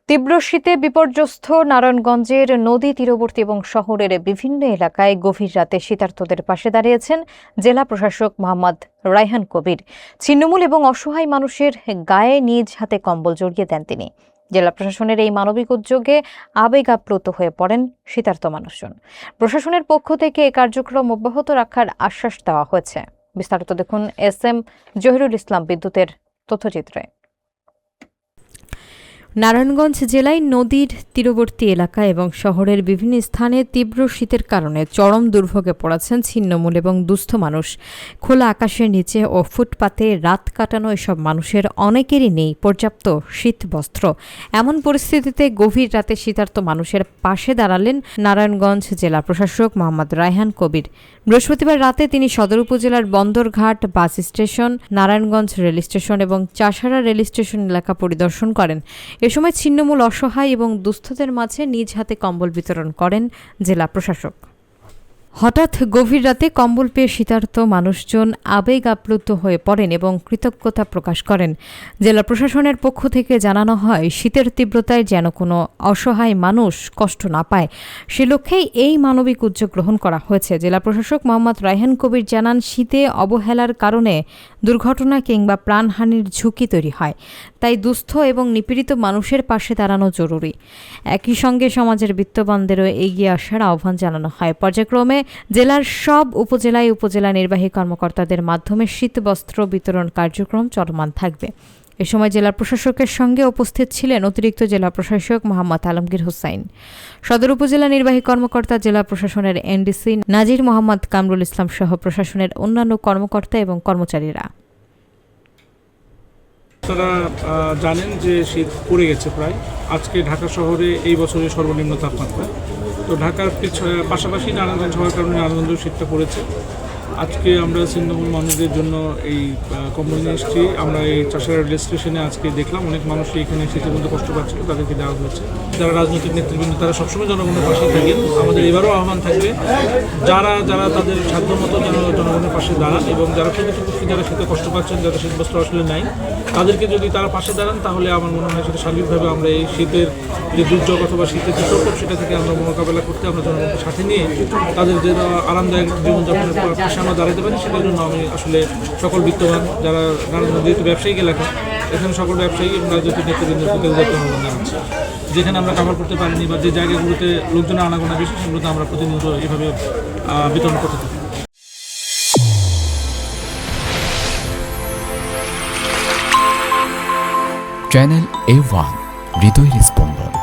তীব্র শীতে বিপর্যস্ত নারায়ণগঞ্জের নদী তীরবর্তী এবং শহরের বিভিন্ন এলাকায় গভীর রাতে শীতার্তদের পাশে দাঁড়িয়েছেন জেলা প্রশাসক মোহাম্মদ রায়হান কবির। ছিন্নমূল এবং অসহায় মানুষের গায়ে নিজ হাতে কম্বল জড়িয়ে দেন তিনি। জেলা প্রশাসনের এই মানবিক উদ্যোগে আবেগ আপ্লুত হয়ে পড়েন শীতার্ত মানুষজন। প্রশাসনের পক্ষ থেকে এই কার্যক্রম অব্যাহত রাখার আশ্বাস দেওয়া হয়েছে। বিস্তারিত দেখুন SM জহিরুল ইসলাম বিদ্যুতের তথ্যচিত্রে। নারায়ণগঞ্জ জেলায় নদীর তীরবর্তী এলাকা এবং শহরের বিভিন্ন স্থানে তীব্র শীতের কারণে চরম দুর্ভোগে পড়েছেন ছিন্নমূল এবং দুস্থ মানুষ। খোলা আকাশের নিচে ও ফুটপাতে রাত কাটানো এসব মানুষের অনেকেরই নেই পর্যাপ্ত শীত বস্ত্র। এমন পরিস্থিতিতে গভীর রাতে শীতার্ত মানুষের পাশে দাঁড়ালেন নারায়ণগঞ্জ জেলা প্রশাসক মোহাম্মদ রায়হান কবির। বৃহস্পতিবার রাতে তিনি সদর উপজেলার Bandarghat bus station, Narayanganj rail station এবং চাষাড়া রেল স্টেশন এলাকা পরিদর্শন করেন। এ সময় ছিন্নমূল অসহায় এবং দুস্থদের মাঝে নিজ হাতে কম্বল বিতরণ করেন জেলা প্রশাসক। হঠাৎ গভীর রাতে কম্বল পেয়ে শীতার্ত মানুষজন আবেগ আপ্লুত হয়ে পড়েন এবং কৃতজ্ঞতা প্রকাশ করেন। জেলা প্রশাসনের পক্ষ থেকে জানানো হয়, শীতের তীব্রতায় যেন কোনো অসহায় মানুষ কষ্ট না পায়, সে লক্ষ্যেই এই মানবিক উদ্যোগ গ্রহণ করা হয়েছে। জেলা প্রশাসক মোহাম্মদ রায়হান কবির জানান, শীতে অবহেলার কারণে দুর্ঘটনা কিংবা প্রাণহানির ঝুঁকি তৈরি হয়, তাই দুস্থ এবং নিপীড়িত মানুষের পাশে দাঁড়ানো জরুরি। একই সঙ্গে সমাজের বিত্তবানদেরও এগিয়ে আসার আহ্বান জানানো হয়। পর্যায়ক্রমে জেলার সব উপজেলায় উপজেলা নির্বাহী কর্মকর্তাদের মাধ্যমে শীতবস্ত্র বিতরণ কার্যক্রম চলমান থাকবে। এ সময় জেলা প্রশাসকের সঙ্গে উপস্থিত ছিলেন অতিরিক্ত জেলা প্রশাসক মোহাম্মদ আলমগীর হোসাইন, সদর উপজেলা নির্বাহী কর্মকর্তা, জেলা প্রশাসনের NDC নাজির মোহাম্মদ কামরুল ইসলাম সহ প্রশাসনের অন্যান্য কর্মকর্তা এবং কর্মচারীরা। আপনারা জানেন যে শীত পড়ে গেছে প্রায়। আজকে ঢাকা শহরে এই বছরের সর্বনিম্ন তাপমাত্রা। তো ঢাকার পাশাপাশি নারায়ণগঞ্জ হওয়ার কারণে নারায়ণগঞ্জেও শীতটা পড়েছে। আজকে আমরা ছিন্নমূল মানুষদের জন্য এই কম্বল নিয়ে এসেছি। আমরা এই চাষাড়া রেল স্টেশনে আজকে দেখলাম অনেক মানুষই এখানে শীতের মধ্যে কষ্ট পাচ্ছিল, তাদেরকে দেওয়া হয়েছে। যারা রাজনৈতিক নেতৃবৃন্দ তারা সবসময় জনগণের পাশে থাকেন। আমাদের এবারও আহ্বান থাকবে, যারা তাদের সাধ্য মতো যেন জনগণের পাশে দাঁড়ান, এবং যারা প্রকৃতপক্ষে যারা শীতে কষ্ট পাচ্ছেন, যারা শীতবস্ত্র আসলে নাই, তাদেরকে যদি তারা পাশে দাঁড়ান তাহলে আমার মনে হয় সেটা সার্বিকভাবে আমরা এই শীতের যে দুর্যোগ অথবা শীতের যে প্রকোপ সেটা থেকে আমরা মোকাবেলা করতে আমরা জনগণকে সাথে নিয়ে তাদের যে আরামদায়ক জীবনযাপনের পাশে আমরা দাঁড়াতে পারি, সেটার জন্য আমি আসলে সকল বিত্তবান যারা নারায়ণগঞ্জ যেহেতু ব্যবসায়িক এলাকা, এখানে সকল ব্যবসায়ী এবং রাজনৈতিক নেতৃবৃন্দের প্রতি আহ্বান জানাচ্ছি। যেখানে আমরা কাভার করতে পারিনি বা যে জায়গাগুলোতে লোকজনের আনাগোনা বেশি, সেগুলোতে আমরা প্রতিনিয়ত এইভাবে বিতরণ করতে থাকি। চ্যানেল A1 হৃদয়ের স্পন্দন।